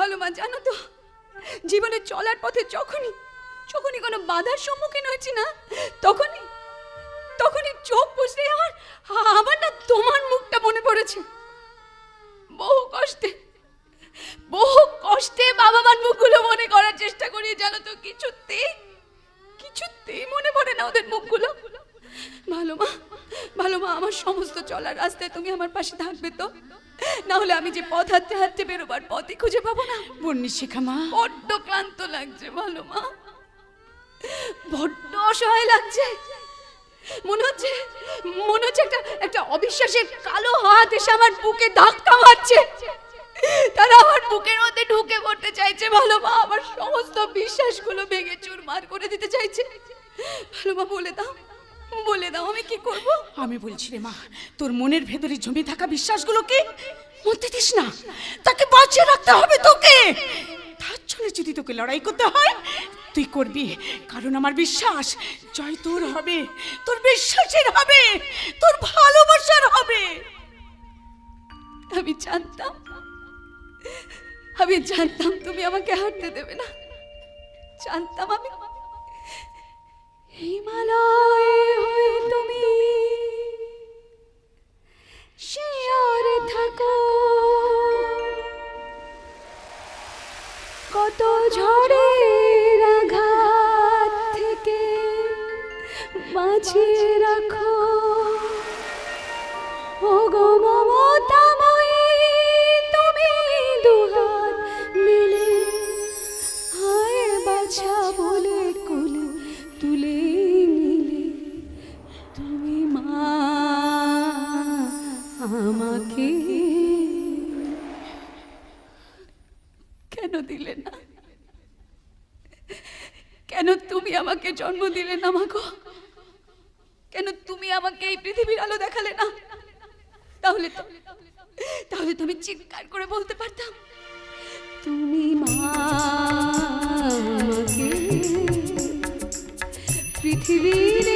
ভালো মা, জানো তো জীবনে চলার পথে যখনই যখনই কোনো বাধার সম্মুখীন হয়েছি না, তখনই তখনই চোখ বুঝতে আমার না তোমার মুখটা মনে পড়েছে। বহু কষ্টে বাবা মার মুখগুলো মনে করার চেষ্টা করি, জানো তো কিছুতেই মনে পড়ে না ওদের মুখগুলো। ভালো মা, আমার সমস্ত চলার রাস্তায় তুমি আমার পাশে থাকবে তো? না হলে আমি যে পথ হাঁটতে হাঁটতে বেরোবার পথই খুঁজে পাবো না। বন্নি শিখা মা, বড্ড ক্লান্ত লাগছে ভালো মা, বড্ড অসহায় লাগছে। মনে হচ্ছে একটা অবিশ্বাসের কালো হাত এসে আমার বুকে ধাক্কা মারছে। তারা আমার বুকের মধ্যে ঢুকে পড়তে চাইছে ভালো মা, আমার সমস্ত বিশ্বাসগুলো ভেঙে চুরমার করে দিতে চাইছে। ভালো মা, বলে দাও আমি কি করব? আমি বলছি রে মা, তোর মনের ভেতরে জমে থাকা বিশ্বাসগুলোকে মরতে দিস না, তাকে বাঁচিয়ে রাখতে হবে তোকে। তার জন্য যদি তোকে লড়াই করতে হয় তুই করবি, কারণ আমার বিশ্বাস জয় তোর হবে, তোর বিশ্বাসের হবে, তোর ভালোবাসার হবে। আমি জানতাম তুমি আমাকে হাঁটতে দেবে না, জানতাম। আমি হিমালয়ে হয়ে তুমি শিয়রে থাকো, কত ঝড়ের আঘাত থেকে বাঁচিয়ে রাখো। ও গো মমতাময়ী, তুমি দুহাত মিলে হায় বাছা বলে কোলে তুলে নিলে। তুমি মা আমাকে কেন দিলে না? কেন তুমি আমাকে জন্ম দিলে না মা গো? কেন তুমি আমাকে এই পৃথিবীর আলো দেখালে না? তাহলে তো আমি চিৎকার করে বলতে পারতাম, তুমি মা আমাকে পৃথিবীর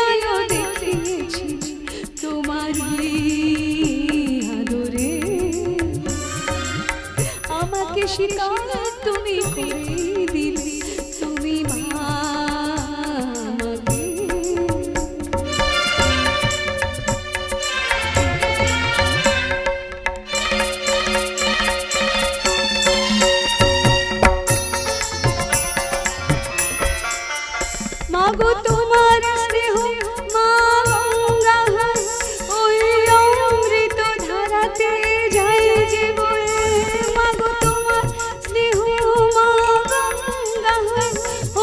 আলো দেখিয়েছি, তোমারই আদরে আমাকে শিকার তুমি করে দিলে। তুমি মা আমাকে মাগো তোমার স্নেহ মা গঙ্গা, ওই অমৃত ধারাতে যায় যে বয়ে। মাগো তোমার স্নেহ মা গঙ্গা,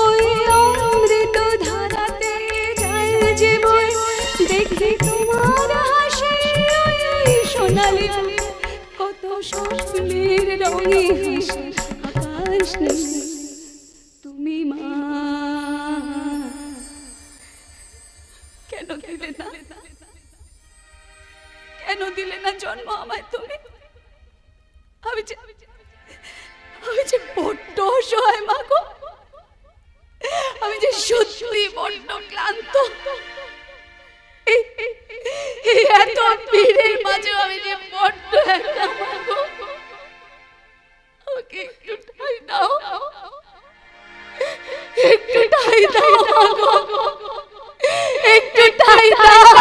ওই অমৃত ধারাতে যায় যে বয়ে। দেখি তোমার হাসি ওই সোনালি, কত স্বপ্নের রঙে হাসি আকাশ নীল। তুমি মা কেন দিলে না জন্ম আমায় তুমি? আমি যে বড্ড অসহায় মা গো, আমি যে সত্যি বড্ড ক্লান্ত। এই এত ভিড়ের মাঝে আমি যে বড্ড একা মা গো। আমাকে একটু ঠাই দাও, একটু ঠাই দাও মা গো, একটু ঠাই দাও।